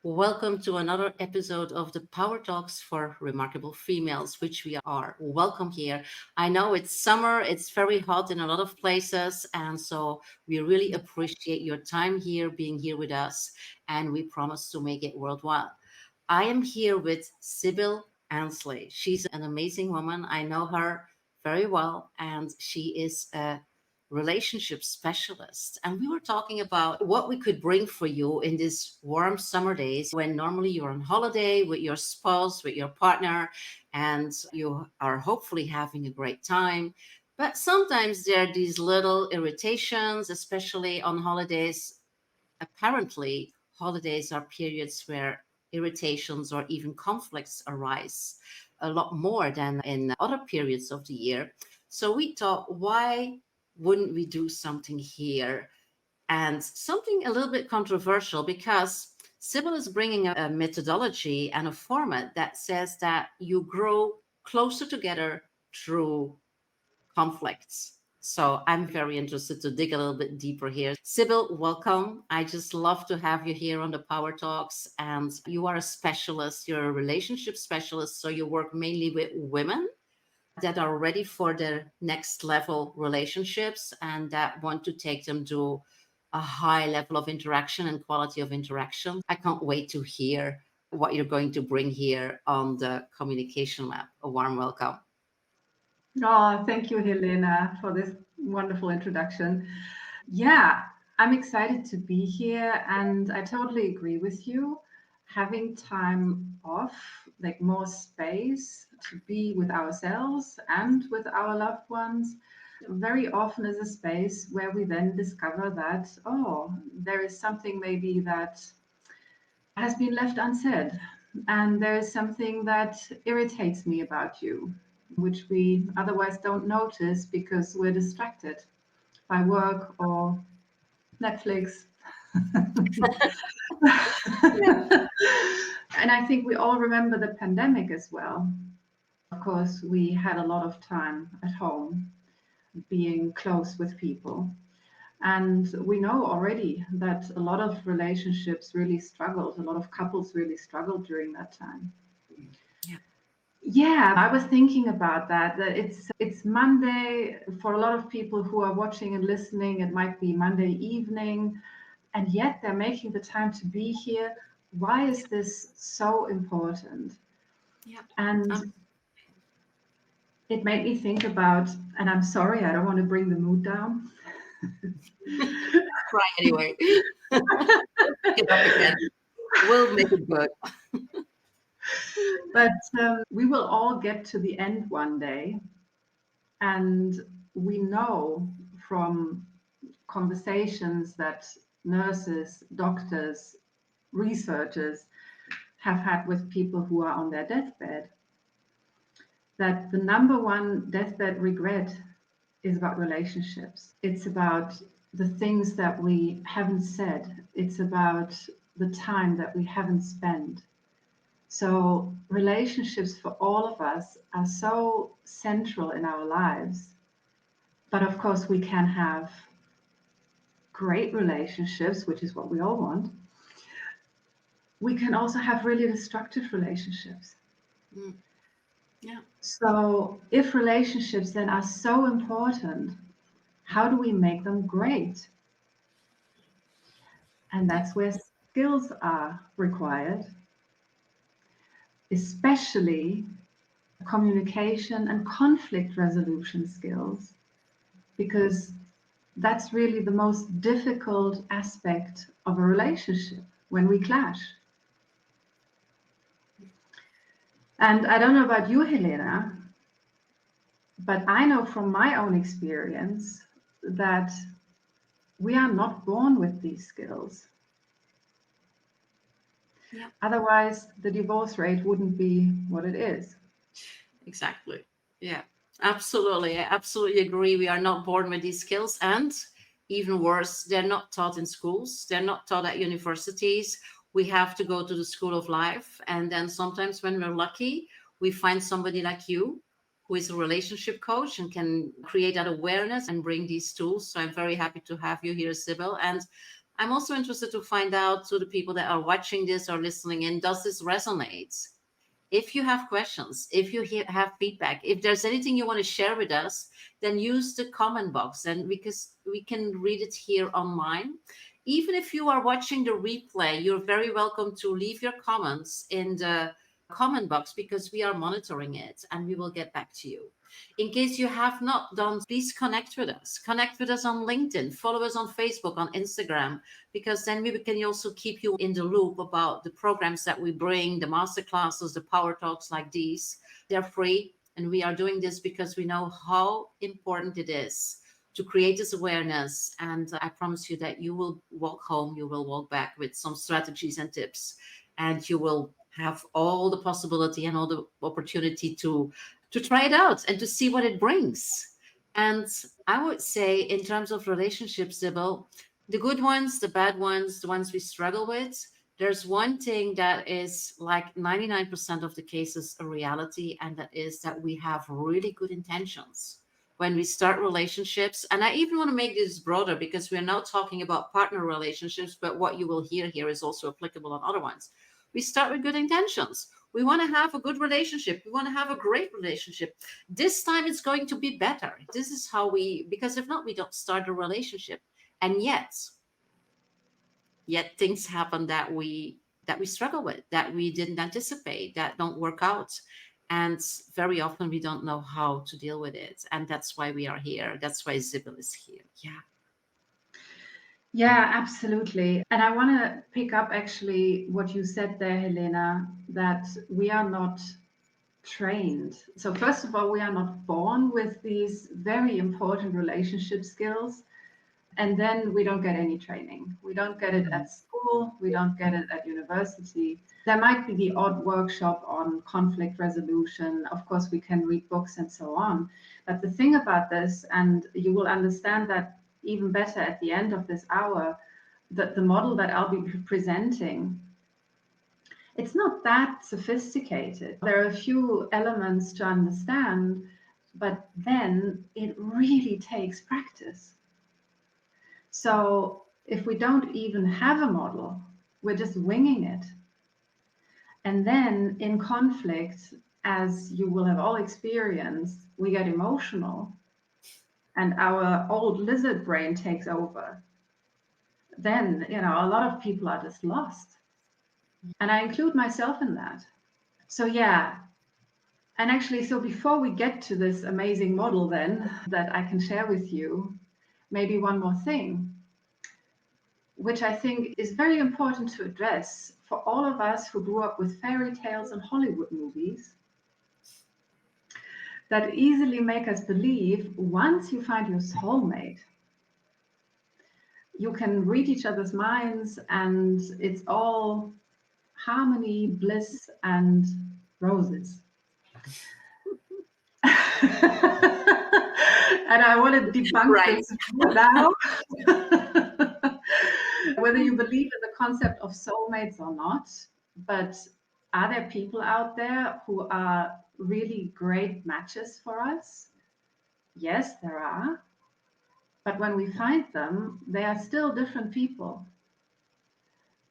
Welcome to another episode of the Power Talks for Remarkable Females, which we are. Welcome here. I know it's summer, it's very hot in a lot of places, and so we really appreciate your time here, being here with us, and we promise to make it worthwhile. I am here with Sibylle Ansley. She's an amazing woman. I know her very well, and she is a relationship specialist. And we were talking about what we could bring for you in these warm summer days when normally you're on holiday with your spouse, with your partner, and you are hopefully having a great time. But sometimes there are these little irritations, especially on holidays. Apparently, holidays are periods where irritations or even conflicts arise a lot more than in other periods of the year. So we thought, why wouldn't we do something here? And something a little bit controversial because Sybil is bringing a methodology and a format that says that you grow closer together through conflicts. So I'm very interested to dig a little bit deeper here. Sibylle, welcome. I just love to have you here on the Power Talks. And you are a specialist, you're a relationship specialist. So you work mainly with women that are ready for their next level relationships and that want to take them to a high level of interaction and quality of interaction. I can't wait to hear what you're going to bring here on the communication lab. A warm welcome. Oh, thank you, Helena, for this wonderful introduction. Yeah, I'm excited to be here, and I totally agree with you. Having time off, like more space to be with ourselves and with our loved ones, very often is a space where we then discover that, oh, there is something maybe that has been left unsaid, and there is something that irritates me about you, which we otherwise don't notice because we're distracted by work or Netflix. And I think we all remember the pandemic as well. Of course, we had a lot of time at home being close with people. And we know already that a lot of relationships really struggled, a lot of couples really struggled during that time. Yeah, I was thinking about that it's Monday for a lot of people who are watching and listening. It might be Monday evening, and yet they're making the time to be here. Why is this so important? Yeah. And it made me think about, and I'm sorry, I don't want to bring the mood down. Try anyway. Get up again. We'll make it good. But we will all get to the end one day. And we know from conversations that nurses, doctors, researchers have had with people who are on their deathbed that the number one deathbed regret is about relationships. It's about the things that we haven't said. It's about the time that we haven't spent. So relationships for all of us are so central in our lives. But of course, we can have great relationships, which is what we all want. We can also have really destructive relationships. Yeah. So if relationships then are so important, how do we make them great? And that's where skills are required, especially communication and conflict resolution skills, because that's really the most difficult aspect of a relationship when we clash. And I don't know about you, Helena, but I know from my own experience that we are not born with these skills. Yeah. Otherwise, the divorce rate wouldn't be what it is. Exactly. Yeah. Absolutely. I absolutely agree. We are not born with these skills. And even worse, they're not taught in schools. They're not taught at universities. We have to go to the school of life. And then sometimes when we're lucky, we find somebody like you who is a relationship coach and can create that awareness and bring these tools. So I'm very happy to have you here, Sibylle. And I'm also interested to find out to the people that are watching this or listening in, does this resonate? If you have questions, if you have feedback, if there's anything you want to share with us, then use the comment box, and because we can read it here online. Even if you are watching the replay, you're very welcome to leave your comments in the comment box, because we are monitoring it and we will get back to you. In case you have not done, please connect with us. Connect with us on LinkedIn, follow us on Facebook, on Instagram, because then we can also keep you in the loop about the programs that we bring, the masterclasses, the power talks like these. They're free. And we are doing this because we know how important it is to create this awareness. And I promise you that you will walk home, you will walk back with some strategies and tips, and you will have all the possibility and all the opportunity to try it out and to see what it brings. And I would say, in terms of relationships, Sibylle, the good ones, the bad ones, the ones we struggle with, there's one thing that is like 99% of the cases a reality, and that is that we have really good intentions when we start relationships. And I even want to make this broader, because we're now talking about partner relationships, but what you will hear here is also applicable on other ones. We start with good intentions. We want to have a good relationship. We want to have a great relationship. This time it's going to be better. This is how because if not, we don't start a relationship. And yet things happen that we struggle with, that we didn't anticipate, that don't work out. And very often we don't know how to deal with it. And that's why we are here. That's why Sibylle is here. Yeah. Yeah, absolutely. And I want to pick up actually what you said there, Helena, that we are not trained. So first of all, we are not born with these very important relationship skills. And then we don't get any training. We don't get it at school. We don't get it at university. There might be the odd workshop on conflict resolution. Of course, we can read books and so on. But the thing about this, and you will understand that even better at the end of this hour, that the model that I'll be presenting, it's not that sophisticated. There are a few elements to understand, but then it really takes practice. So if we don't even have a model, we're just winging it. And then in conflict, as you will have all experienced, we get emotional and our old lizard brain takes over. Then, a lot of people are just lost. And I include myself in that. So yeah. And actually, so before we get to this amazing model then that I can share with you, maybe one more thing, which I think is very important to address for all of us who grew up with fairy tales and Hollywood movies that easily make us believe once you find your soulmate, you can read each other's minds and it's all harmony, bliss, and roses. And I want to debunk this now. Whether you believe in the concept of soulmates or not, but are there people out there who are really great matches for us? Yes, there are. But when we find them, they are still different people.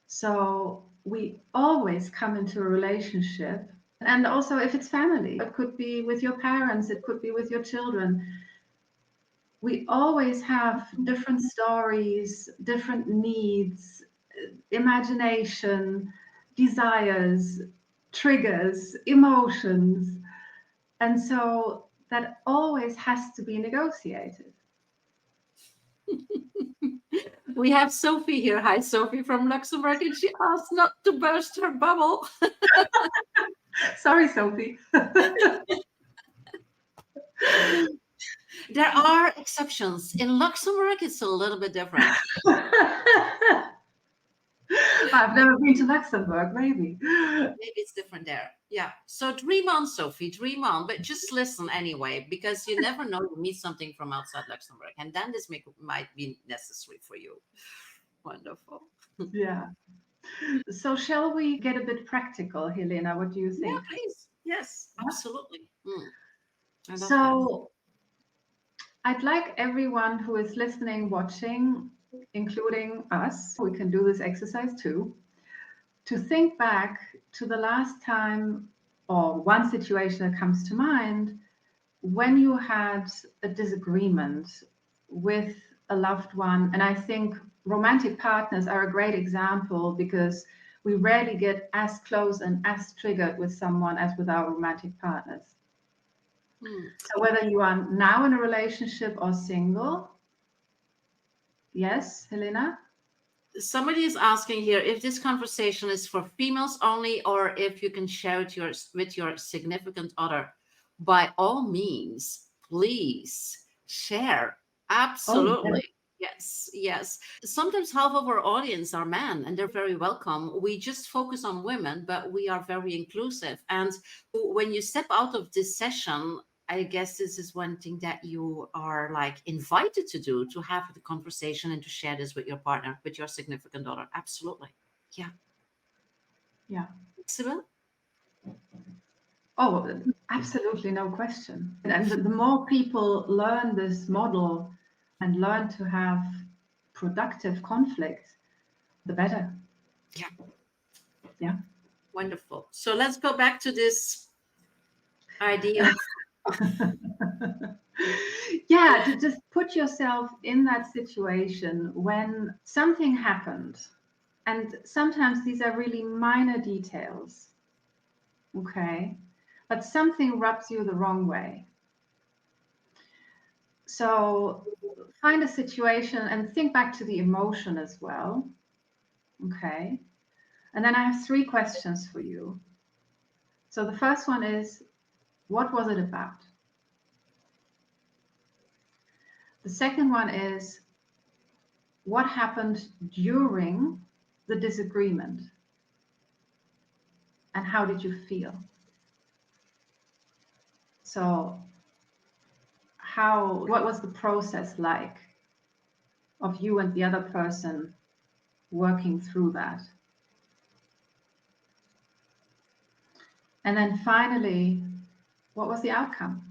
So we always come into a relationship. And also if it's family, it could be with your parents, it could be with your children. We always have different stories, different needs, imagination, desires, triggers, emotions. And so that always has to be negotiated. We have Sophie here. Hi, Sophie from Luxembourg, and she asked not to burst her bubble. Sorry, Sophie. There are exceptions. In Luxembourg, it's a little bit different. I've never been to Luxembourg, maybe. Maybe it's different there. Yeah. So dream on, Sophie, dream on. But just listen anyway, because you never know, you meet something from outside Luxembourg. And then this might be necessary for you. Wonderful. Yeah. So shall we get a bit practical, Helena? What do you think? Yeah, please. Yes, absolutely. So I'd like everyone who is listening, watching, including us, we can do this exercise too, to think back to the last time or one situation that comes to mind when you had a disagreement with a loved one. And I think romantic partners are a great example because we rarely get as close and as triggered with someone as with our romantic partners. So whether you are now in a relationship or single, yes, Helena? Somebody is asking here if this conversation is for females only or if you can share it with your significant other. By all means, please share. Oh, yes. Absolutely. Yes, yes. Sometimes half of our audience are men and they're very welcome. We just focus on women, but we are very inclusive. And when you step out of this session, I guess this is one thing that you are like invited to do, to have the conversation and to share this with your partner, with your significant other. Absolutely. Yeah. Yeah. Sibylle? Oh, absolutely, no question. And the more people learn this model and learn to have productive conflict, the better. Yeah. Yeah. Wonderful. So let's go back to this idea of Yeah, to just put yourself in that situation when something happened. And sometimes these are really minor details. Okay. But something rubs you the wrong way. So find a situation and think back to the emotion as well. Okay. And then I have 3 questions for you. So the first one is, what was it about? The second one is, what happened during the disagreement? And how did you feel? So what was the process like of you and the other person working through that? And then finally, what was the outcome?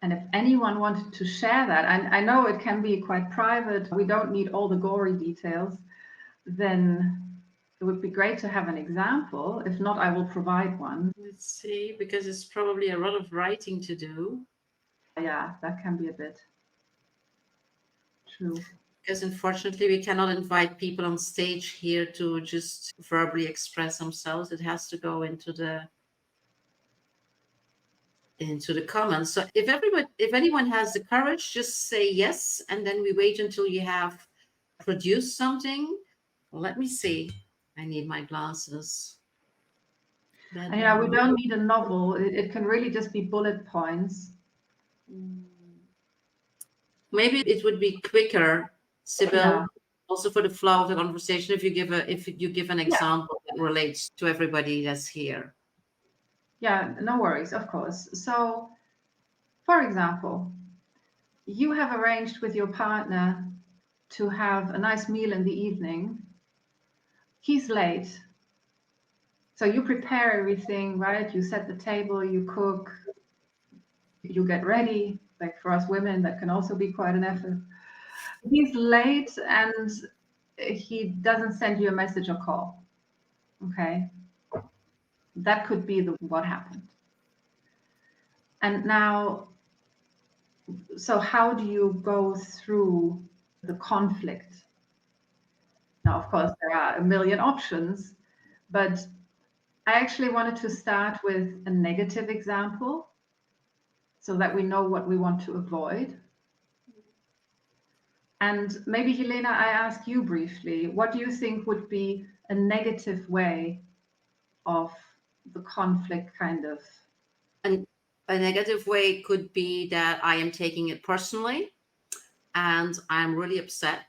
And if anyone wanted to share that, and I know it can be quite private, we don't need all the gory details, then it would be great to have an example. If not, I will provide one. let's see, because it's probably a lot of writing to do. Yeah, that can be a bit true. Because unfortunately, we cannot invite people on stage here to just verbally express themselves. It has to go into the comments. So if anyone has the courage, just say yes, and then we wait until you have produced something. Let me see. I need my glasses. And yeah, we don't need a novel. It can really just be bullet points. Maybe it would be quicker, Sibylle, Yeah. also for the flow of the conversation, if you give an Yeah. example that relates to everybody that's here. Yeah, no worries, of course. So, for example, you have arranged with your partner to have a nice meal in the evening. He's late. So you prepare everything, right? You set the table, you cook, you get ready. Like for us women, that can also be quite an effort. He's late and he doesn't send you a message or call. Okay. That could be what happened. And now, so how do you go through the conflict? Now, of course, there are a million options, but I actually wanted to start with a negative example so that we know what we want to avoid. And maybe, Helena, I ask you briefly, what do you think would be a negative way of the conflict kind of? And a negative way could be that I am taking it personally and I'm really upset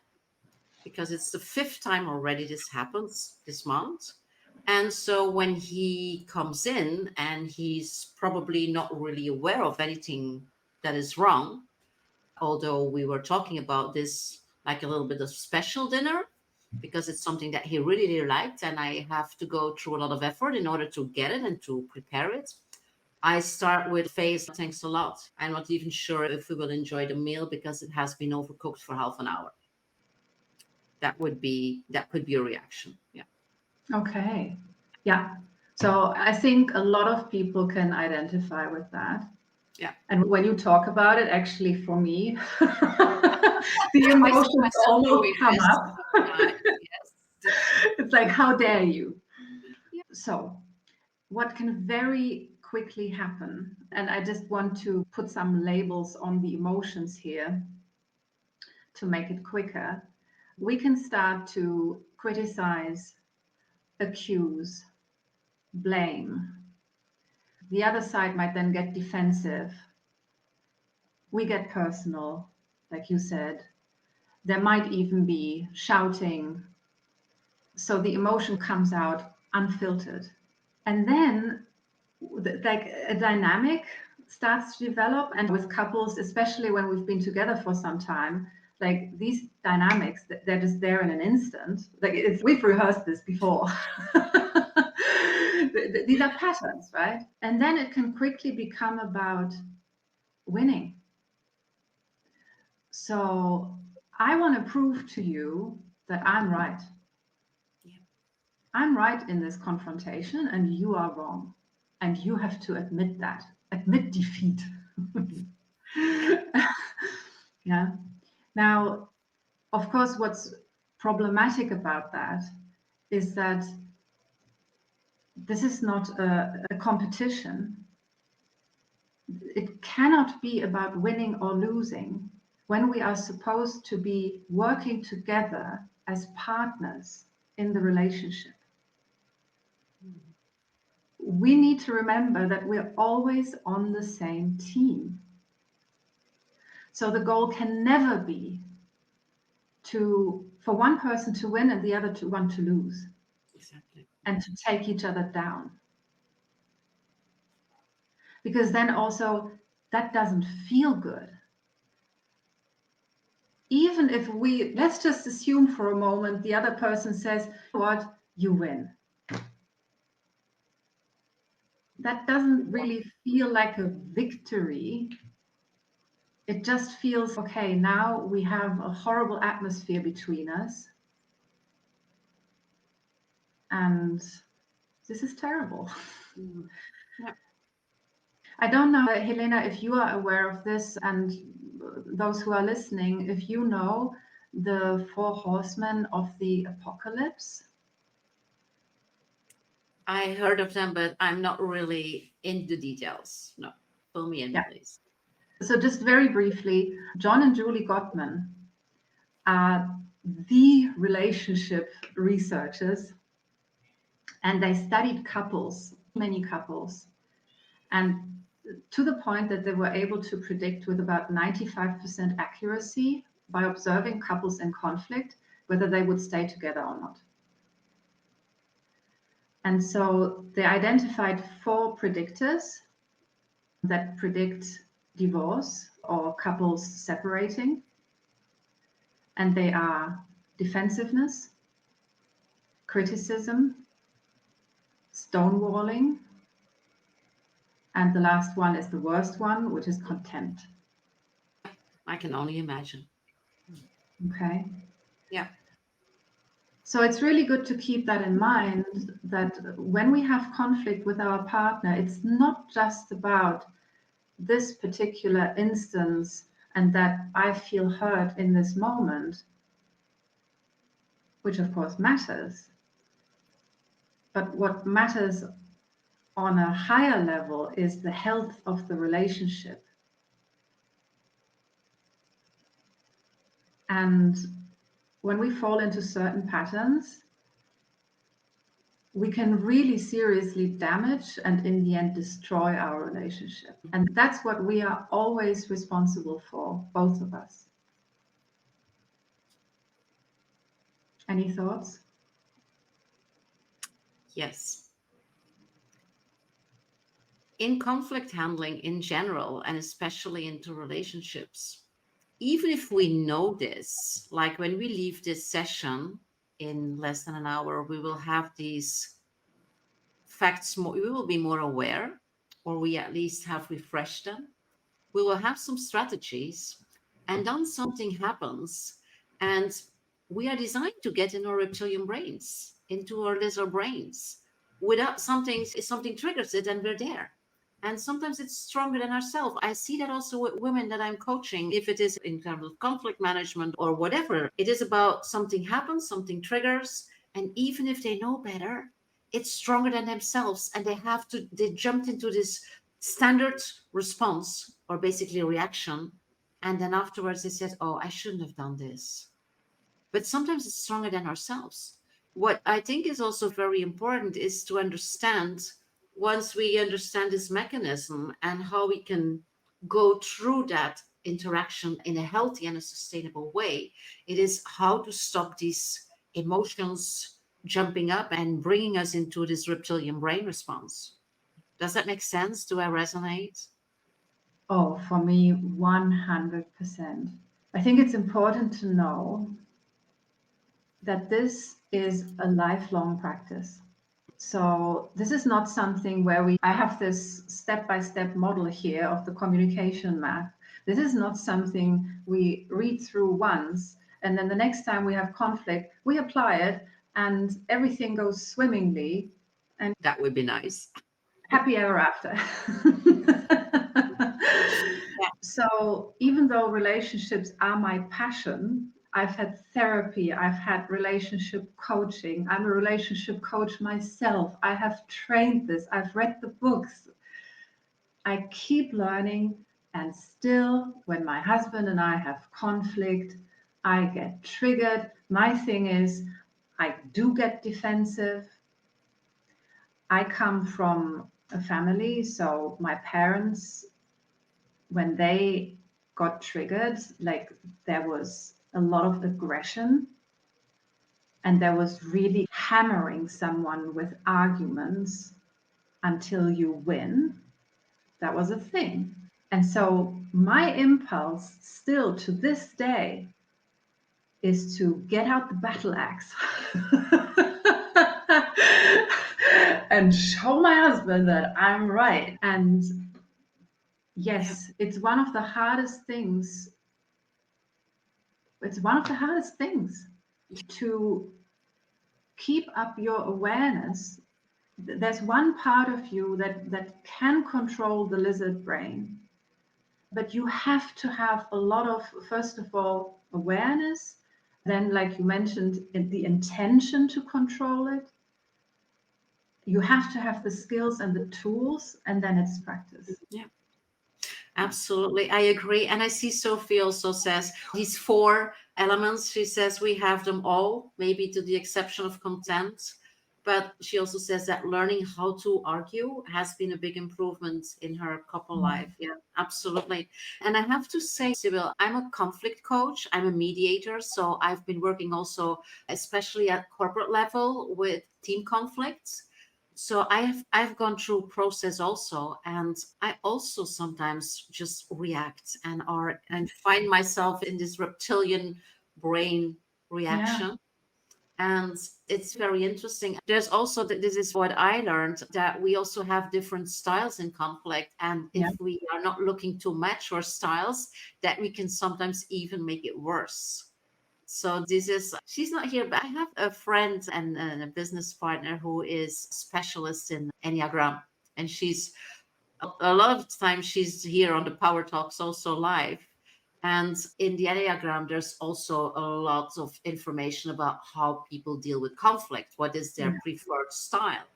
because it's the 5th time already this happens this month. And so when he comes in and he's probably not really aware of anything that is wrong, although we were talking about this like a little bit of special dinner, because it's something that he really, really liked, and I have to go through a lot of effort in order to get it and to prepare it. I start with face, thanks a lot. I'm not even sure if we will enjoy the meal because it has been overcooked for half an hour. That could be a reaction. Yeah. Okay. Yeah. So I think a lot of people can identify with that. Yeah. And when you talk about it, actually, for me, the I see emotions myself almost doing come this up. sometimes. Yes. It's like, how dare you? Yeah. So, what can very quickly happen, and I just want to put some labels on the emotions here to make it quicker, we can start to criticize, accuse, blame. The other side might then get defensive. We get personal, like you said. There might even be shouting. So the emotion comes out unfiltered. And then, like, a dynamic starts to develop. And with couples, especially when we've been together for some time, like these dynamics, they're just there in an instant. Like, we've rehearsed this before. These are patterns, right? And then it can quickly become about winning. So I want to prove to you that I'm right. Yeah. I'm right in this confrontation and you are wrong. And you have to admit that. Admit defeat. Yeah. Now, of course, what's problematic about that is that this is not a competition. It cannot be about winning or losing when we are supposed to be working together as partners in the relationship. We need to remember that we're always on the same team. So the goal can never be for one person to win and the other to want to lose. Exactly. And to take each other down. Because then also that doesn't feel good. Even if let's just assume for a moment the other person says, what, you win. That doesn't really feel like a victory. It just feels, okay, now we have a horrible atmosphere between us. And this is terrible. Yeah. I don't know, Helena, if you are aware of this, and those who are listening, if you know the four horsemen of the apocalypse. I heard of them, but I'm not really in the details. No, fill me in, Yeah. please. So just very briefly, John and Julie Gottman are the relationship researchers, and they studied couples, many couples, and to the point that they were able to predict with about 95% accuracy by observing couples in conflict whether they would stay together or not. And so they identified 4 predictors that predict divorce or couples separating. And they are defensiveness, criticism, stonewalling, and the last one is the worst one, which is contempt. I can only imagine. Okay. Yeah. So it's really good to keep that in mind, that when we have conflict with our partner, it's not just about this particular instance and that I feel hurt in this moment, which of course matters. But what matters on a higher level is the health of the relationship. And when we fall into certain patterns, we can really seriously damage and in the end destroy our relationship. And that's what we are always responsible for, both of us. Any thoughts? Yes. In conflict handling in general, and especially into relationships, even if we know this, like when we leave this session in less than an hour, we will have these facts more, we will be more aware or we at least have refreshed them, we will have some strategies, and then something happens, and we are designed to get in our reptilian brains, into our lizard brains. Without something triggers it, and we're there. And sometimes it's stronger than ourselves. I see that also with women that I'm coaching, if it is in terms of conflict management or whatever. It is about something happens, something triggers, and even if they know better, it's stronger than themselves, and they jumped into this standard response, or basically reaction, and then afterwards they said, oh, I shouldn't have done this. But sometimes it's stronger than ourselves. What I think is also very important is to understand, once we understand this mechanism and how we can go through that interaction in a healthy and a sustainable way, it is how to stop these emotions jumping up and bringing us into this reptilian brain response. Does that make sense? Do I resonate? Oh, for me, 100%. I think it's important to know that this is a lifelong practice. So this is not something where I have this step-by-step model here of the communication map. This is not something we read through once, and then the next time we have conflict, we apply it and everything goes swimmingly and That would be nice. happy ever after. Yeah. So even though relationships are my passion, I've had therapy, I've had relationship coaching, I'm a relationship coach myself, I have trained this, I've read the books, I keep learning. And still, when my husband and I have conflict, I get triggered. My thing is, I do get defensive. I come from a family, so my parents, when they got triggered, like there was a lot of aggression, and there was really hammering someone with arguments until you win. That was a thing. And so my impulse still to this day is to get out the battle axe and show my husband that I'm right. And Yeah. yes, it's one of the hardest things. It's one of the hardest things to keep up your awareness. There's one part of you that can control the lizard brain, but you have to have a lot of, first of all, awareness, then, like you mentioned, the intention to control it. You have to have the skills and the tools, and then it's practice. Yeah. Absolutely. I agree. And I see Sophie also says these four elements. She says we have them all, maybe to the exception of content. But she also says that learning how to argue has been a big improvement in her couple life. Yeah, absolutely. And I have to say, Sibylle, I'm a conflict coach, I'm a mediator. So I've been working also, especially at corporate level, with team conflicts. So I've gone through process also, and I also sometimes just react and find myself in this reptilian brain Yeah, reaction. And it's very interesting. There's also this is what I learned, that we also have different styles in conflict, and yeah, if we are not looking to match our styles, that we can sometimes even make it worse. So she's not here, but I have a friend and a business partner who is specialist in Enneagram. And a lot of times she's here on the Power Talks also live. And in the Enneagram, there's also a lot of information about how people deal with conflict. What is their yeah. preferred style?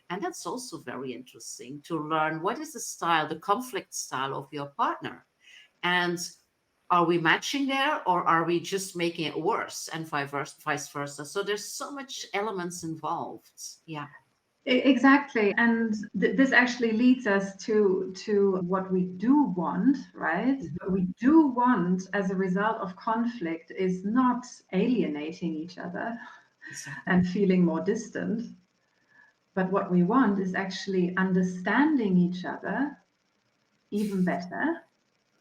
And that's also very interesting to learn what is the style, the conflict style of your partner. And are we matching there, or are we just making it worse, and vice versa? So there's so much elements involved. Yeah. Exactly. And this actually leads us to what we do want, right? What we do want as a result of conflict is not alienating each other Exactly. and feeling more distant, but what we want is actually understanding each other even better.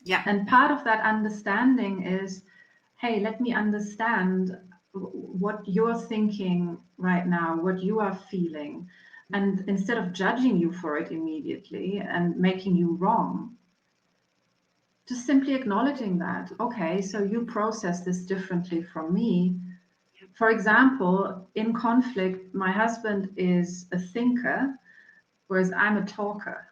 Yeah. And part of that understanding is, hey, let me understand what you're thinking right now, what you are feeling. And instead of judging you for it immediately and making you wrong, just simply acknowledging that, okay, so you process this differently from me. For example, in conflict, my husband is a thinker, whereas I'm a talker,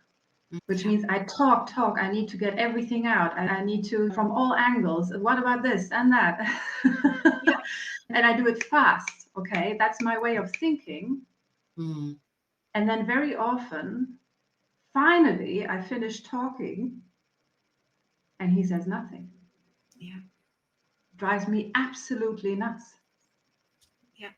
which Yeah. means I talk. I need to get everything out. I need to, from all angles, what about this and that? Yeah. And I do it fast. Okay, that's my way of thinking. Mm. And then very often, finally, I finish talking and he says nothing. Yeah. Drives me absolutely nuts. Yeah.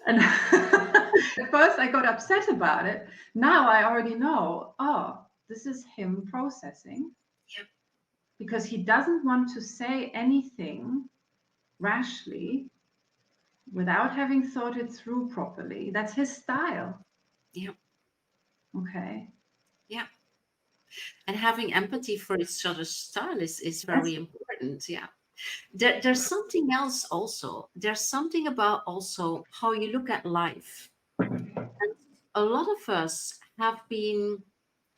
And at first I got upset about it. Now I already know, oh, this is him processing Yeah. because he doesn't want to say anything rashly without having thought it through properly. That's his style. Yeah. Okay. Yeah. And having empathy for each other's style is Yes. very important. Yeah. There's something else also. There's something about also how you look at life. And a lot of us have been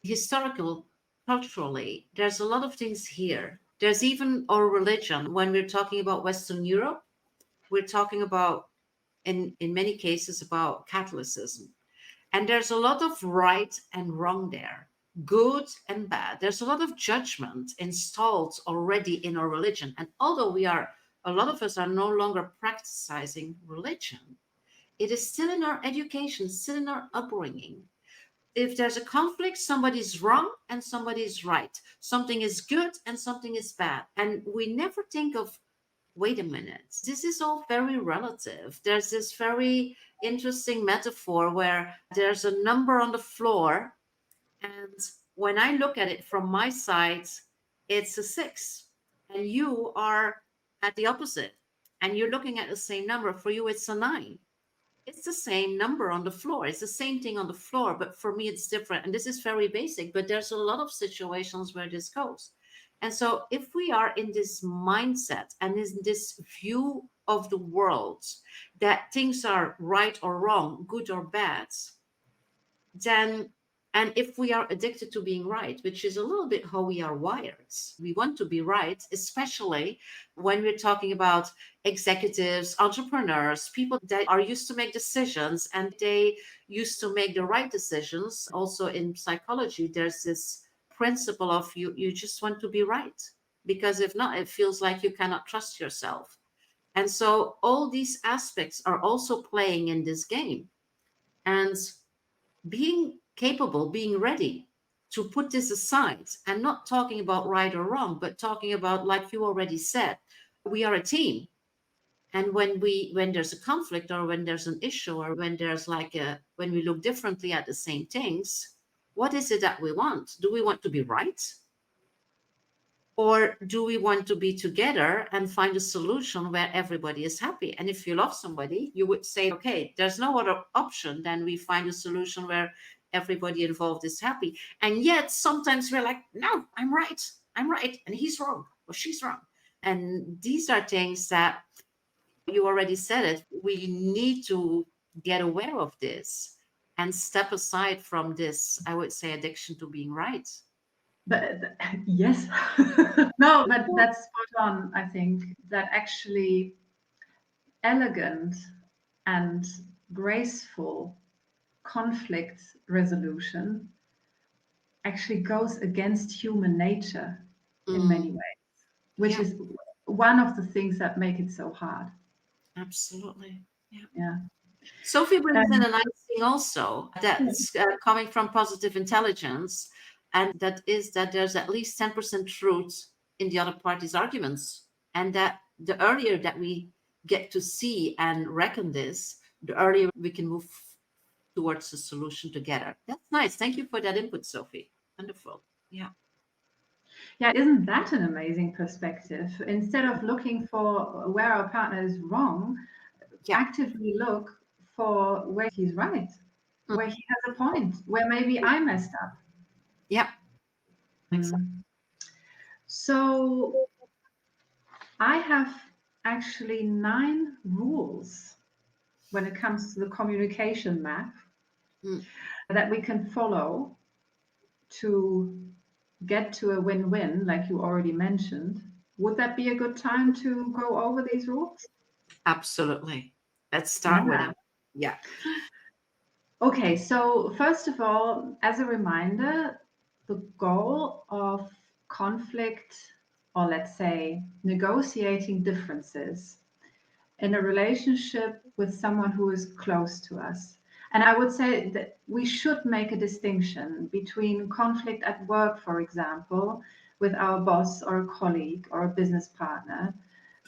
historical, culturally, there's a lot of things here. There's even our religion. When we're talking about Western Europe, we're talking about, in many cases, about Catholicism. And there's a lot of right and wrong there, good and bad. There's a lot of judgment installed already in our religion. And although a lot of us are no longer practicing religion, it is still in our education, still in our upbringing. If there's a conflict, somebody's wrong and somebody's right. Something is good and something is bad. And we never think of, wait a minute, this is all very relative. There's this very interesting metaphor where there's a number on the floor. And when I look at it from my side, it's a 6. And you are at the opposite. And you're looking at the same number. For you, it's a 9. It's the same number on the floor. It's the same thing on the floor, but for me, it's different. And this is very basic, but there's a lot of situations where this goes. And so, if we are in this mindset and in this view of the world that things are right or wrong, good or bad, then, and if we are addicted to being right, which is a little bit how we are wired, we want to be right, especially when we're talking about executives, entrepreneurs, people that are used to make decisions and they used to make the right decisions. Also in psychology, there's this principle of you just want to be right, because if not, it feels like you cannot trust yourself. And so all these aspects are also playing in this game. And being capable, being ready to put this aside and not talking about right or wrong, but talking about, like you already said, we are a team. And when there's a conflict or when there's an issue or when there's when we look differently at the same things, what is it that we want? Do we want to be right? Or do we want to be together and find a solution where everybody is happy? And if you love somebody, you would say, okay, there's no other option than we find a solution where everybody involved is happy. And yet sometimes we're like, no, I'm right. I'm right. And he's wrong or she's wrong. And these are things that you already said it. We need to get aware of this and step aside from this, I would say, addiction to being right. But yes. No, but that's spot on. I think that actually elegant and graceful conflict resolution actually goes against human nature in many Mm, ways, which yeah, is one of the things that make it so hard. absolutely. Yeah. Yeah. Sophie brings in And a nice thing also that's coming from positive intelligence, and that is that there's at least 10% truth in the other party's arguments. And that the earlier that we get to see and reckon this, the earlier we can move towards a solution together. That's nice. Thank you for that input, Sophie. Wonderful. Yeah. yeah, isn't that an amazing perspective? Instead of looking for where our partner is wrong, Yeah. actively look for where he's right, Mm. where he has a point, where maybe I messed up. Yeah. Exactly. Mm. So I have actually 9 rules when it comes to the communication map. Mm. that we can follow to get to a win-win, like you already mentioned. Would that be a good time to go over these rules? Absolutely. Let's start with Yeah. them. Yeah. Okay, so first of all, as a reminder, the goal of conflict, or let's say negotiating differences in a relationship with someone who is close to us. And I would say that we should make a distinction between conflict at work, for example, with our boss or a colleague or a business partner.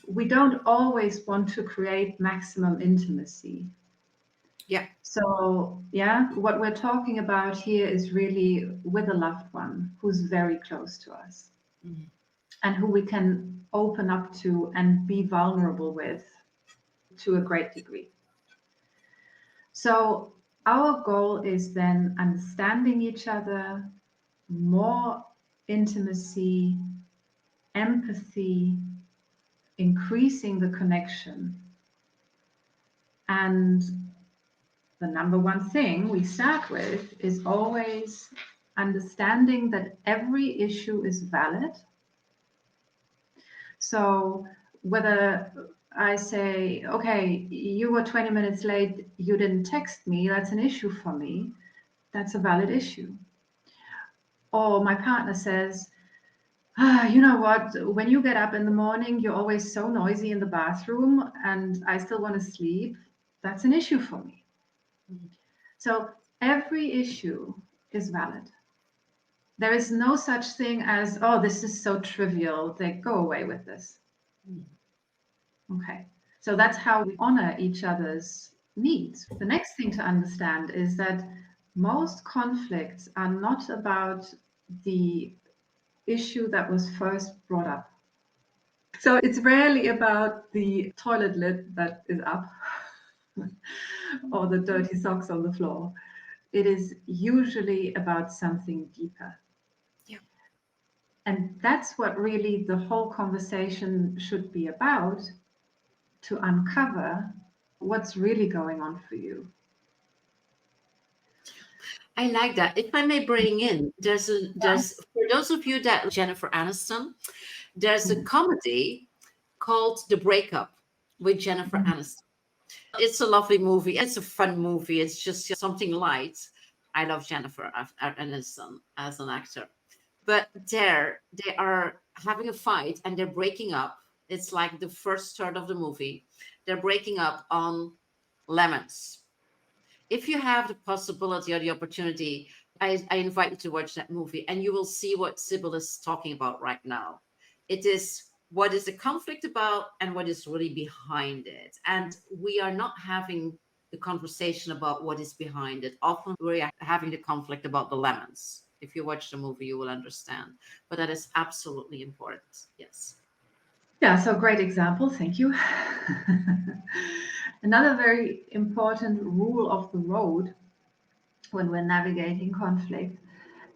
We don't always want to create maximum intimacy. Yeah. So, yeah, what we're talking about here is really with a loved one who's very close to us Mhm. and who we can open up to and be vulnerable with to a great degree. So, our goal is then understanding each other, more intimacy, empathy, increasing the connection. And the number one thing we start with is always understanding that every issue is valid. So whether I say, okay, you were 20 minutes late, you didn't text me, that's an issue for me, that's a valid issue. Or my partner says, you know what, when you get up in the morning, you're always so noisy in the bathroom and I still want to sleep, that's an issue for me. Mhm. So every issue is valid. There is no such thing as, oh, this is so trivial, they go away with this. Mhm. Okay. So that's how we honor each other's needs. The next thing to understand is that most conflicts are not about the issue that was first brought up. So it's rarely about the toilet lid that is up or the dirty socks on the floor. It is usually about something deeper. Yeah. And that's what really the whole conversation should be about, to uncover what's really going on for you. I like that. If I may bring in, there's for those of you that Jennifer Aniston, there's a comedy called The Breakup with Jennifer Aniston. It's a lovely movie. It's a fun movie. It's just something light. I love Jennifer Aniston as an actor. But there, they are having a fight and they're breaking up. It's like the first third of the movie. They're breaking up on lemons. If you have the possibility or the opportunity, I invite you to watch that movie and you will see what Sibylle is talking about right now. It is what is the conflict about and what is really behind it. And we are not having the conversation about what is behind it. Often we're having the conflict about the lemons. If you watch the movie, you will understand. But that is absolutely important. Yes. Yeah, so great example. Thank you. Another very important rule of the road when we're navigating conflict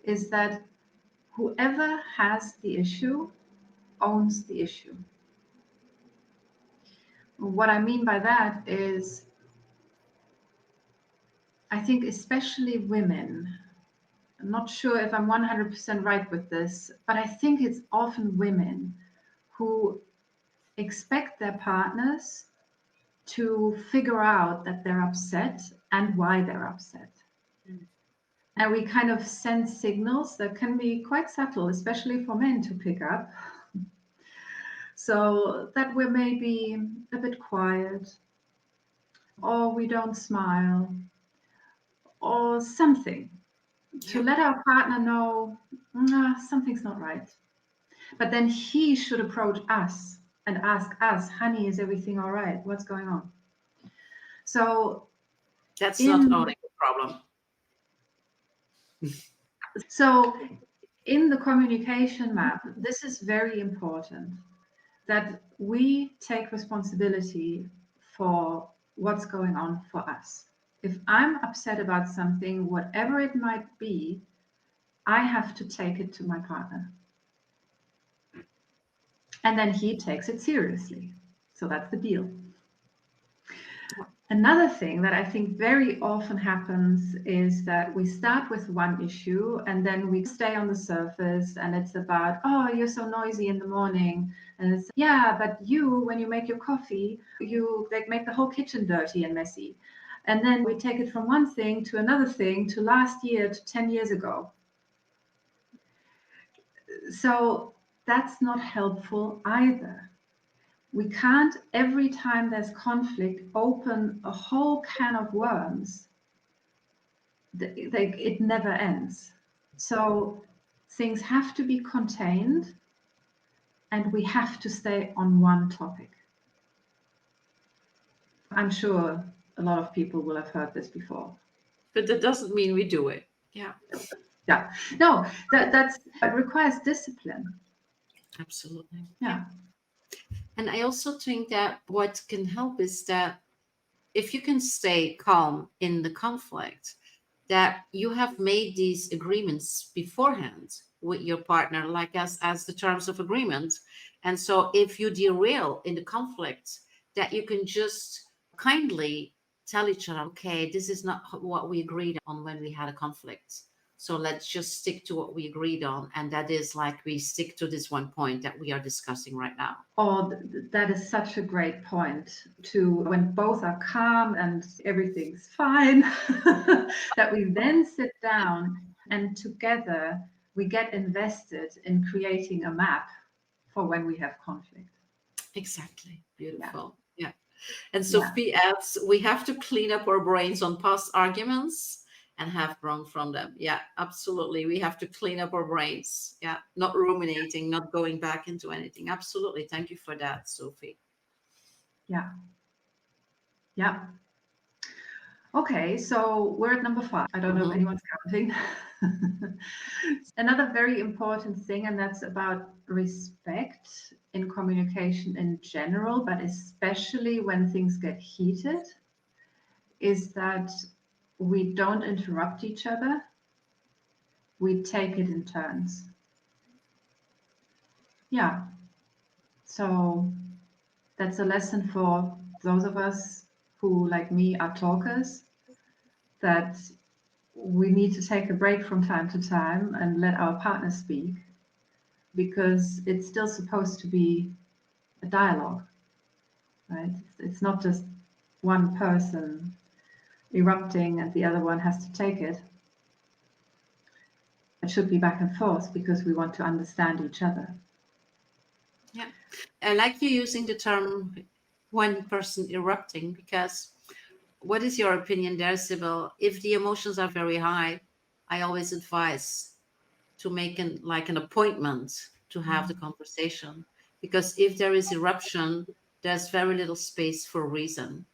is that whoever has the issue owns the issue. What I mean by that is, I think especially women, I'm not sure if I'm 100% right with this, but I think it's often women who expect their partners to figure out that they're upset and why they're upset. Mm. And we kind of send signals that can be quite subtle, especially for men to pick up. So that we're maybe a bit quiet, or we don't smile, or something to Yeah. let our partner know, something's not right. But then he should approach us and ask us, honey, is everything all right? What's going on? So That's not in owning the problem. so in the communication map, this is very important, that we take responsibility for what's going on for us. If I'm upset about something, whatever it might be, I have to take it to my partner. And then he takes it seriously. So that's the deal. Another thing that I think very often happens is that we start with one issue and then we stay on the surface, and it's about, oh, you're so noisy in the morning. And it's, yeah, but you, when you make your coffee, you like make the whole kitchen dirty and messy. And then we take it from one thing to another thing to last year to 10 years ago. So that's not helpful either. We can't, every time there's conflict, open a whole can of worms. It never ends. So things have to be contained, and we have to stay on one topic. I'm sure a lot of people will have heard this before. But that doesn't mean we do it. Yeah. Yeah. No, that requires discipline. Absolutely. Yeah. And I also think that what can help is that if you can stay calm in the conflict, that you have made these agreements beforehand with your partner, like as the terms of agreement. And so if you derail in the conflict, that you can just kindly tell each other, okay, this is not what we agreed on when we had a conflict. So let's just stick to what we agreed on. And that is like we stick to this one point that we are discussing right now. Oh, that is such a great point, to when both are calm and everything's fine, that we then sit down and together we get invested in creating a map for when we have conflict. Exactly. Beautiful. Yeah. Yeah. And Yeah. Sophie adds, we have to clean up our brains on past arguments and have grown from them. Yeah, absolutely. We have to clean up our brains. Yeah, not ruminating, not going back into anything. Absolutely. Thank you for that, Sophie. Yeah. Yeah. Okay, so we're at number 5. I don't know if anyone's counting. Another very important thing, and that's about respect in communication in general, but especially when things get heated, is that we don't interrupt each other. We take it in turns. Yeah. So that's a lesson for those of us who, like me, are talkers, that we need to take a break from time to time and let our partner speak, because it's still supposed to be a dialogue, right? It's not just one person erupting and the other one has to take it. It should be back and forth because we want to understand each other. Yeah. I like you using the term one person erupting, because what is your opinion there, Sibylle? If the emotions are very high, I always advise to make an appointment to have the conversation, because if there is eruption, there's very little space for reason,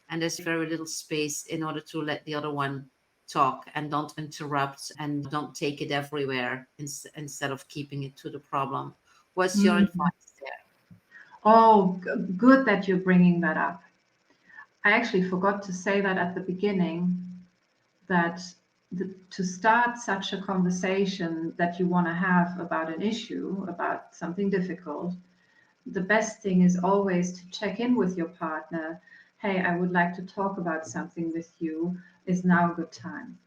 and there's very little space in order to let the other one talk, and don't interrupt and don't take it everywhere instead of keeping it to the problem. What's your advice there? Oh, good that you're bringing that up. I actually forgot to say that at the beginning, that to start such a conversation that you want to have about an issue, about something difficult, the best thing is always to check in with your partner. Hey, I would like to talk about something with you. Is now a good time?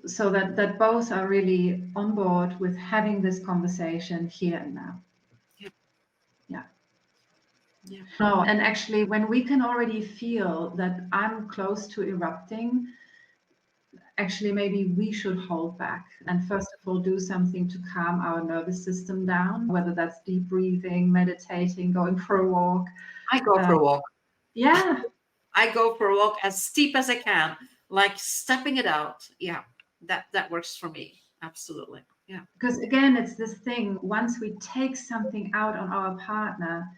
So that both are really on board with having this conversation here and now. Yeah. Yeah. Yeah. No, and actually, when we can already feel that I'm close to erupting, actually maybe we should hold back and first of all do something to calm our nervous system down, whether that's deep breathing, meditating, going for a walk. I go for a walk. Yeah. I go for a walk as steep as I can, like stepping it out. Yeah, that works for me. Absolutely. Yeah. Because again, it's this thing, once we take something out on our partner,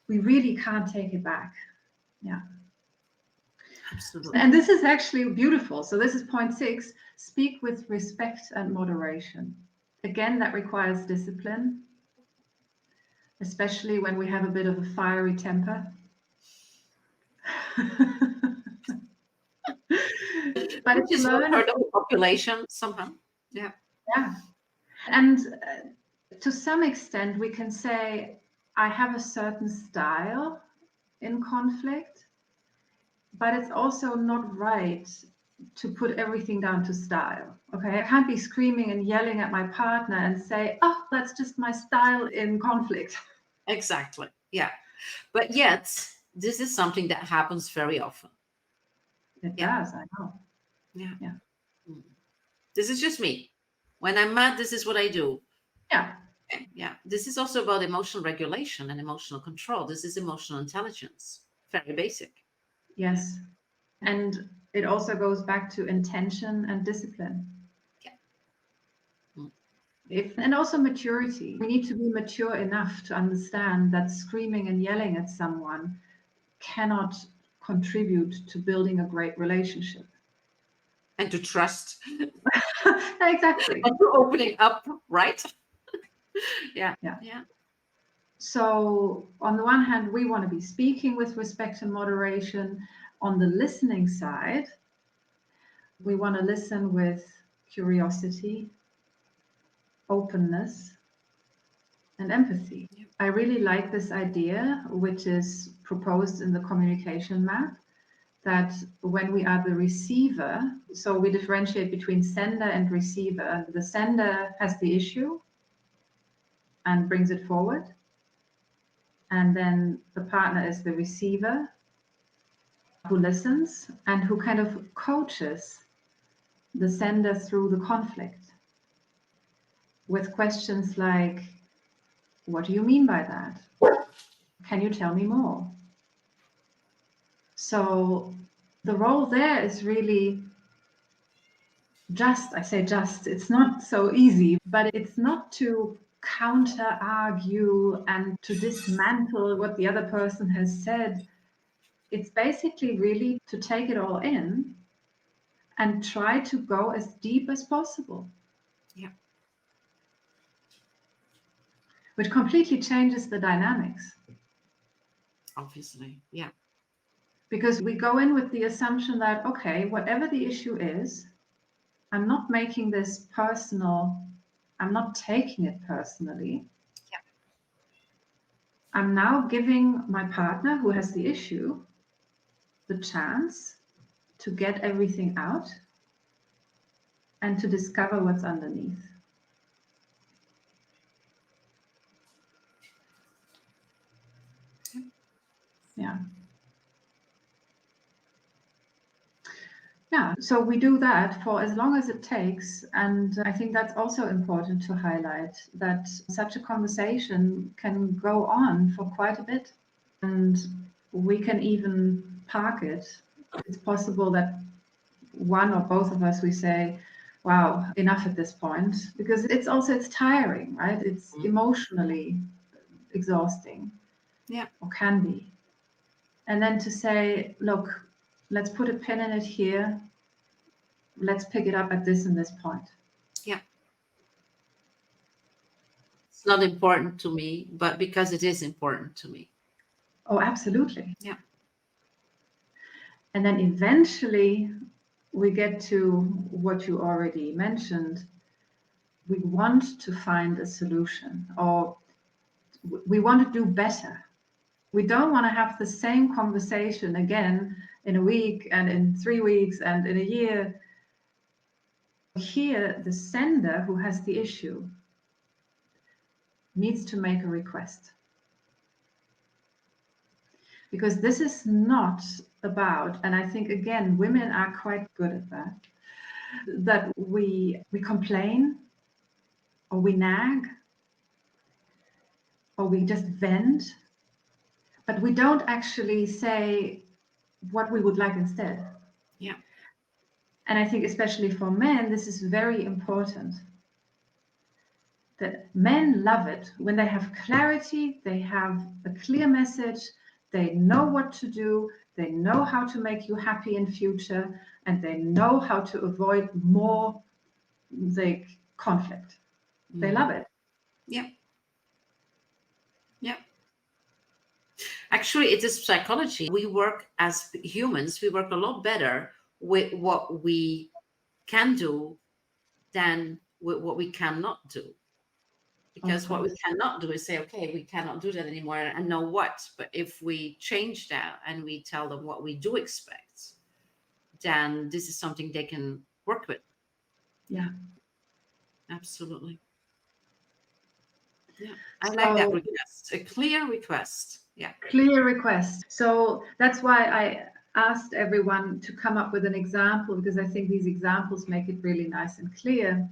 we really can't take it back. Yeah. Absolutely. And this is actually beautiful. So this is point 6, speak with respect and moderation. Again, that requires discipline, especially when we have a bit of a fiery temper. But Which it's is one learned. third of the population somehow. Yeah. Yeah. And to some extent, we can say, I have a certain style in conflict. but it's also not right to put everything down to style. Okay, I can't be screaming and yelling at my partner and say, oh, that's just my style in conflict. Exactly. Yeah. But yet, this is something that happens very often. It Yeah. does, I know. Yeah. Yeah. Mm. This is just me. When I'm mad, this is what I do. Yeah. Okay, yeah. This is also about emotional regulation and emotional control. This is emotional intelligence. Very basic. Yes. And it also goes back to intention and discipline. Yeah. Mm. And also maturity. We need to be mature enough to understand that screaming and yelling at someone cannot contribute to building a great relationship. And to trust Exactly. and to opening up, right? Yeah. Yeah. Yeah. So, on the one hand, we want to be speaking with respect and moderation. On the listening side, we want to listen with curiosity, openness, and empathy. Yeah. I really like this idea, which is proposed in the communication map, that when we are the receiver, so we differentiate between sender and receiver. The sender has the issue and brings it forward. And then the partner is the receiver who listens and who kind of coaches the sender through the conflict with questions like, what do you mean by that? Can you tell me more? So the role there is really just, I say just, it's not so easy, but it's not to counter argue and to dismantle what the other person has said. It's basically really to take it all in and try to go as deep as possible, Yeah. which completely changes the dynamics. Obviously. Yeah. Because we go in with the assumption that, okay, whatever the issue is, I'm not making this personal, I'm not taking it personally. Yeah. I'm now giving my partner who has the issue the chance to get everything out and to discover what's underneath. Yeah. Yeah, so we do that for as long as it takes. And I think that's also important to highlight that such a conversation can go on for quite a bit. And we can even park it. It's possible that one or both of us, we say, wow, enough at this point, because it's tiring, right? It's Mm. emotionally exhausting. Yeah. Or can be. And then to say, look, let's put a pin in it here. Let's pick it up at this and this point. Yeah. It's not important to me, but because it is important to me. Oh, absolutely. Yeah. And then eventually we get to what you already mentioned. We want to find a solution, or we want to do better. We don't want to have the same conversation again in a week and in 3 weeks and in a year. Here, the sender who has the issue needs to make a request. Because this is not about, and I think again, women are quite good at that we complain or we nag or we just vent, but we don't actually say what we would like instead. Yeah. And I think especially for men, this is very important. That men love it when they have clarity, they have a clear message, they know what to do, they know how to make you happy in future, and they know how to avoid more like conflict. They love it. Yeah. Yeah. Actually, it is psychology. We work as humans, we work a lot better with what we can do than with what we cannot do. Because what we course. cannot do is say, okay, we cannot do that anymore and know what. But if we change that and we tell them what we do expect, then this is something they can work with. Yeah. Absolutely. Yeah. I like that So request. A clear request. Yeah. clear request. So that's why I asked everyone to come up with an example, because I think these examples make it really nice and clear.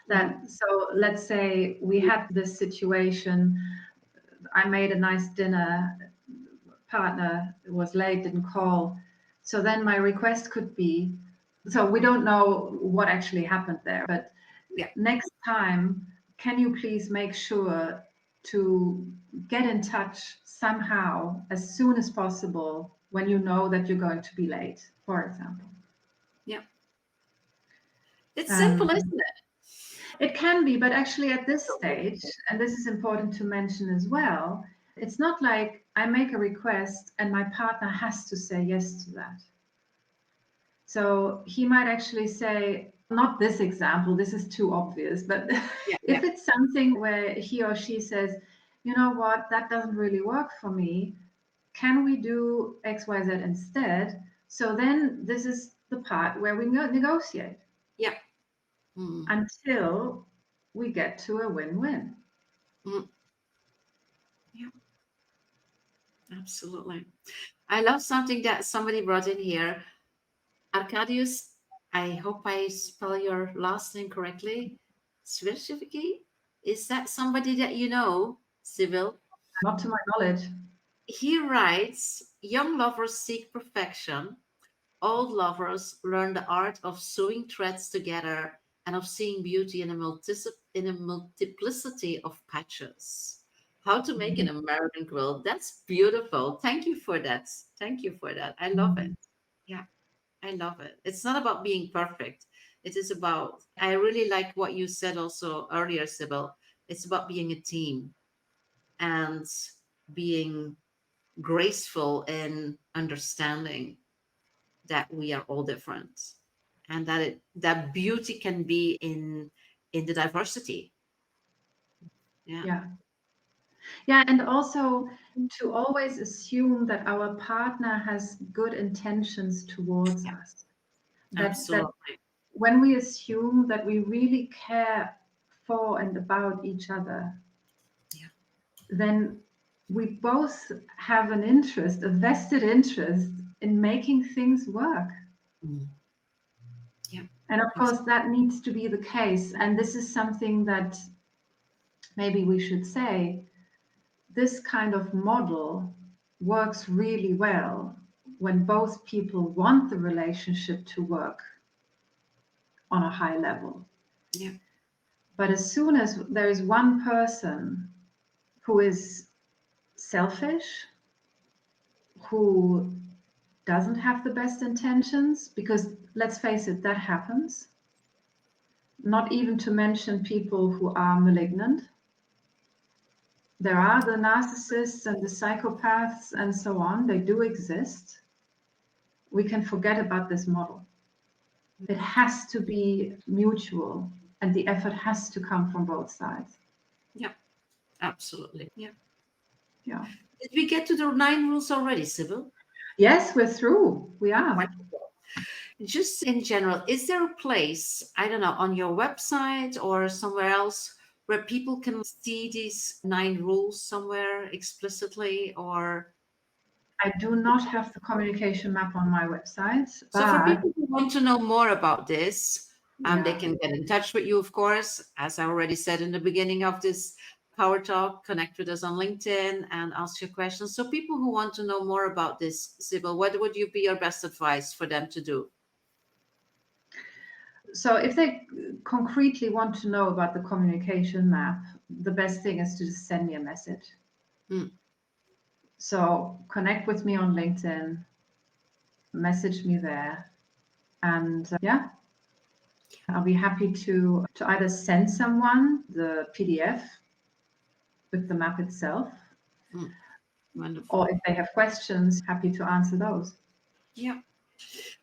That, so let's say we had this situation. I made a nice dinner, partner was late, didn't call. So then my request could be, so we don't know what actually happened there, but Yeah. next time, can you please make sure to get in touch somehow as soon as possible when you know that you're going to be late, for example. Yeah. It's Um, simple, isn't it? It can be, but actually at this stage, and this is important to mention as well, it's not like I make a request and my partner has to say yes to that. So he might actually say, not this example, this is too obvious, but Yeah. if it's something where he or she says, you know what, that doesn't really work for me, can we do XYZ instead? So then this is the part where we negotiate Yeah. Mm. until we get to a win-win. Mm. Yeah. Absolutely. I love something that somebody brought in here. Arkadius, I hope I spell your last name correctly. Svirshiviki? Is that somebody that you know, Sibylle? Not to my knowledge. He writes, young lovers seek perfection. Old lovers learn the art of sewing threads together and of seeing beauty in a multiplicity of patches. How to make an American quilt. That's beautiful. Thank you for that. Thank you for that. I love it. Yeah, I love it. It's not about being perfect. It is about, I really like what you said also earlier, Sibylle. It's about being a team and being graceful in understanding that we are all different and that beauty can be in the diversity. Yeah. Yeah. Yeah, and also to always assume that our partner has good intentions towards Yeah. us. That Absolutely. when we assume that we really care for and about each other, Yeah. then we both have an interest, a vested interest in making things work. Mm. Yeah. And of course, that needs to be the case. And this is something that maybe we should say, this kind of model works really well when both people want the relationship to work on a high level. Yeah. But as soon as there is one person who is selfish, who doesn't have the best intentions, because let's face it, that happens, not even to mention people who are malignant. There are the narcissists and the psychopaths and so on, they do exist. We can forget about this model. It has to be mutual and the effort has to come from both sides. Yeah. Absolutely. Yeah. Yeah. Did we get to the 9 rules already, Sibylle? Yes, we're through. We are. Wonderful. Just in general, is there a place, I don't know, on your website or somewhere else where people can see these 9 rules somewhere explicitly? Or I do not have the communication map on my website, so for but people who want to know more about this, they yeah. can get in touch with you, of course. As I already said in the beginning of this Power Talk, connect with us on LinkedIn and ask your questions. So people who want to know more about this, Sibylle, what would you be your best advice for them to do? So if they concretely want to know about the communication map, the best thing is to just send me a message. Mm. So connect with me on LinkedIn, message me there, and yeah, I'll be happy to either send someone the PDF with the map itself, Mm. or Wonderful. if they have questions, happy to answer those. Yeah.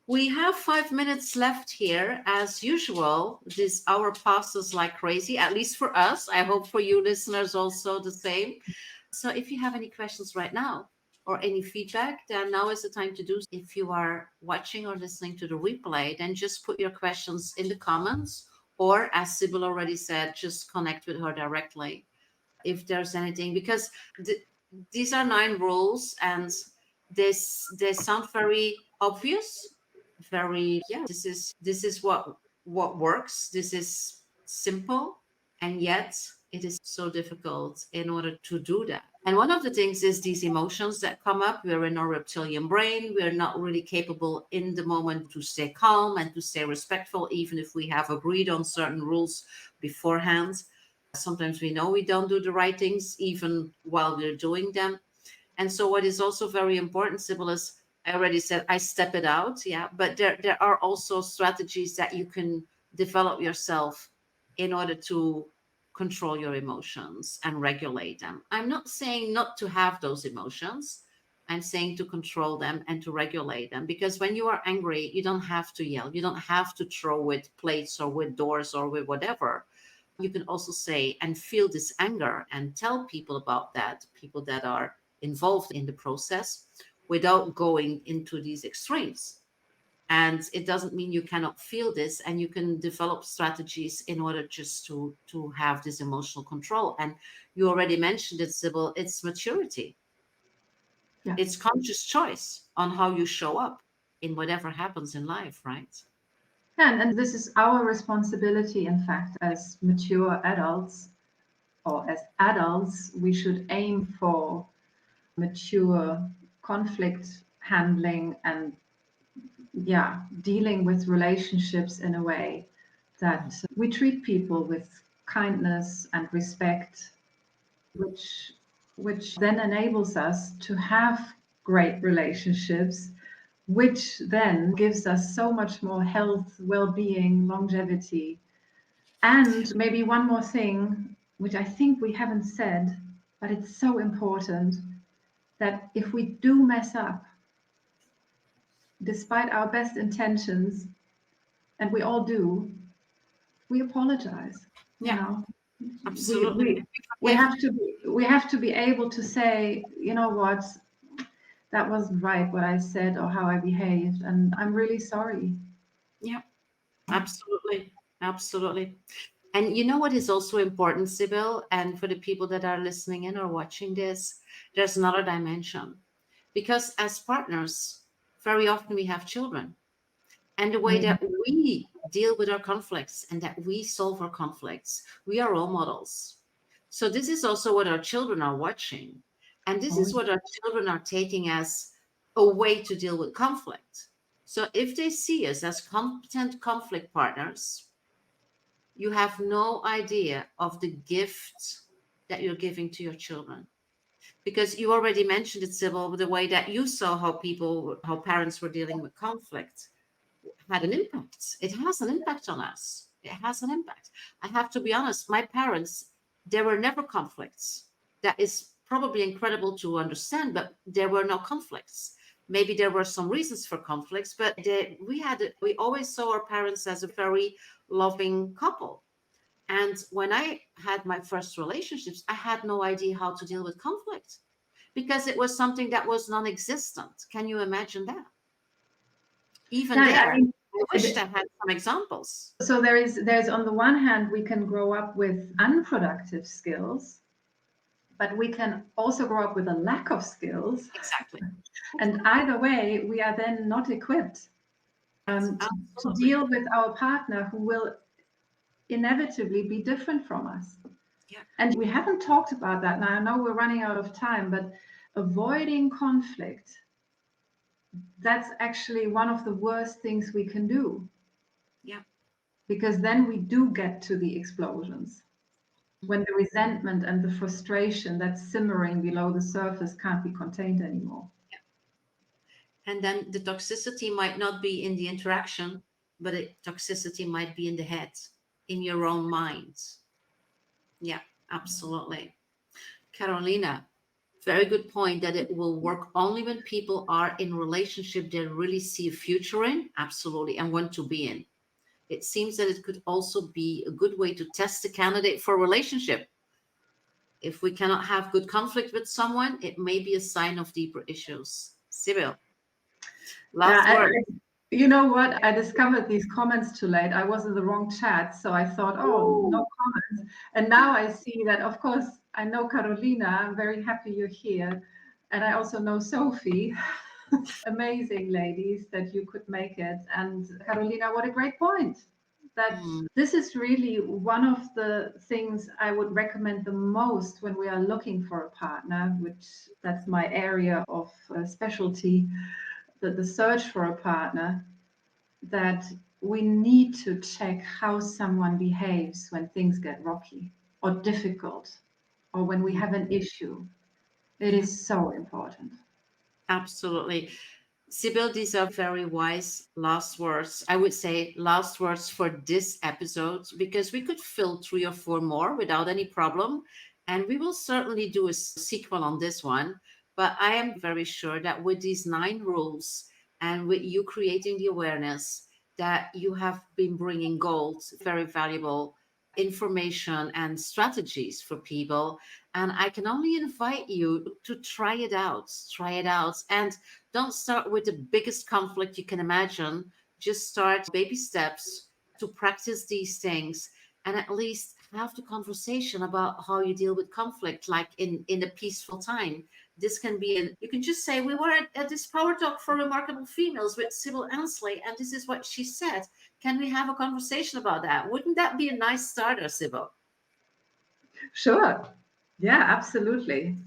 We have 5 minutes left here. As usual, this hour passes like crazy, at least for us. I hope for you listeners also the same. So if you have any questions right now or any feedback, then now is the time to do. If you are watching or listening to the replay, then just put your questions in the comments, or as Sibylle already said, just connect with her directly if there's anything, because these are 9 rules, and they sound very obvious, very, yeah, this is what works, this is simple, and yet it is so difficult in order to do that. And one of the things is these emotions that come up. We're in our reptilian brain, we're not really capable in the moment to stay calm and to stay respectful, even if we have agreed on certain rules beforehand. Sometimes we know we don't do the right things even while we're doing them. And so what is also very important, Sibylle, is I already said I step it out. Yeah. But there are also strategies that you can develop yourself in order to control your emotions and regulate them. I'm not saying not to have those emotions. I'm saying to control them and to regulate them. Because when you are angry, you don't have to yell. You don't have to throw with plates or with doors or with whatever. You can also say and feel this anger and tell people about that, people that are involved in the process, without going into these extremes. And it doesn't mean you cannot feel this, and you can develop strategies in order just to have this emotional control. And you already mentioned it, Sibylle, it's maturity. Yeah. It's conscious choice on how you show up in whatever happens in life, right? And this is our responsibility, in fact, as mature adults, or as adults, we should aim for mature conflict handling and, yeah, dealing with relationships in a way that we treat people with kindness and respect, which then enables us to have great relationships, which then gives us so much more health, well-being, longevity. And maybe one more thing, which I think we haven't said, but it's so important, that if we do mess up, despite our best intentions, and we all do, we apologize. You Yeah, know, we absolutely. we we have to be able to say, you know what, that wasn't right what I said or how I behaved, and I'm really sorry. Yeah, absolutely. Absolutely. And you know what is also important, Sibylle, and for the people that are listening in or watching this, there's another dimension. Because as partners, very often we have children. And the way Mm. that we deal with our conflicts and that we solve our conflicts, we are role models. So this is also what our children are watching. And this Oh, is what our children are taking as a way to deal with conflict. So if they see us as competent conflict partners, you have no idea of the gift that you're giving to your children. Because you already mentioned it, Sibylle, the way that you saw how parents were dealing with conflict had an impact. It has an impact on us. It has an impact. I have to be honest, my parents, there were never conflicts. That is probably incredible to understand, but there were no conflicts. Maybe there were some reasons for conflicts, but we always saw our parents as a very loving couple. And when I had my first relationships, I had no idea how to deal with conflict because it was something that was non existent. Can you imagine that? Even yeah, I there, mean, I wished I had some examples. so there's on the one hand, we can grow up with unproductive skills, but we can also grow up with a lack of skills. Exactly. And either way, we are then not equipped to Absolutely. deal with our partner who will inevitably be different from us. Yeah. And we haven't talked about that now. I know we're running out of time, but avoiding conflict, that's actually one of the worst things we can do, Yeah. because then we do get to the explosions when the resentment and the frustration that's simmering below the surface can't be contained anymore. And then the toxicity might not be in the interaction, but toxicity might be in the head, in your own mind. Yeah, absolutely. Carolina, Very good point that it will work only when people are in relationship they really see a future in, absolutely, and want to be in. It seems that it could also be a good way to test the candidate for a relationship. If we cannot have good conflict with someone, it may be a sign of deeper issues. Sibyl, Yeah, last word. you know what? I discovered these comments too late. I was in the wrong chat, so I thought, oh, no Ooh. comments. And now I see that, of course, I know Carolina. I'm very happy you're here. And I also know Sophie. Amazing ladies that you could make it. And Carolina, what a great point. That Hmm. this is really one of the things I would recommend the most when we are looking for a partner, which that's my area of specialty, the search for a partner, that we need to check how someone behaves when things get rocky or difficult or when we have an issue. It is so important. Absolutely. Sibyl, these are very wise last words. I would say last words for this episode because we could fill 3 or 4 more without any problem. And we will certainly do a sequel on this one. But I am very sure that with these 9 rules and with you creating the awareness, that you have been bringing gold, very valuable information and strategies for people. And I can only invite you to try it out. Try it out. And don't start with the biggest conflict you can imagine. Just start baby steps to practice these things and at least have the conversation about how you deal with conflict, like in a peaceful time. This can be you can just say, we were at this power talk for remarkable females with Sibylle Ansley, and this is what she said. Can we have a conversation about that? Wouldn't that be a nice starter, Sibylle? Sure. Yeah, absolutely.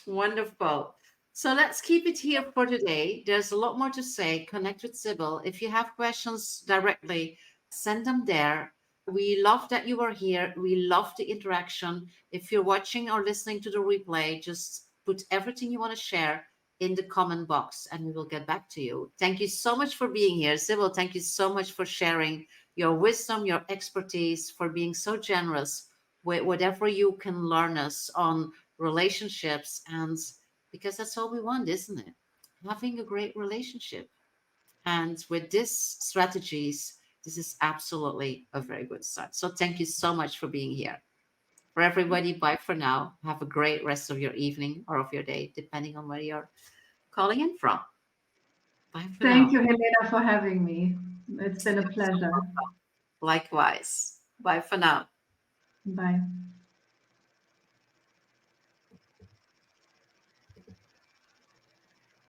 Wonderful. So let's keep it here for today. There's a lot more to say. Connect with Sibyl. If you have questions directly, send them there. We love that you are here. We love the interaction. If you're watching or listening to the replay, just put everything you want to share in the comment box and we will get back to you. Thank you so much for being here. Sibyl, thank you so much for sharing your wisdom, your expertise, for being so generous with whatever you can learn us on relationships, and because that's all we want, isn't it? Having a great relationship. And with these strategies, this is absolutely a very good start. So thank you so much for being here. For everybody, bye for now. Have a great rest of your evening or of your day, depending on where you're calling in from. Bye for Thank now. you, Helena, for having me. It's been a So pleasure. welcome. Likewise. Bye for now. Bye.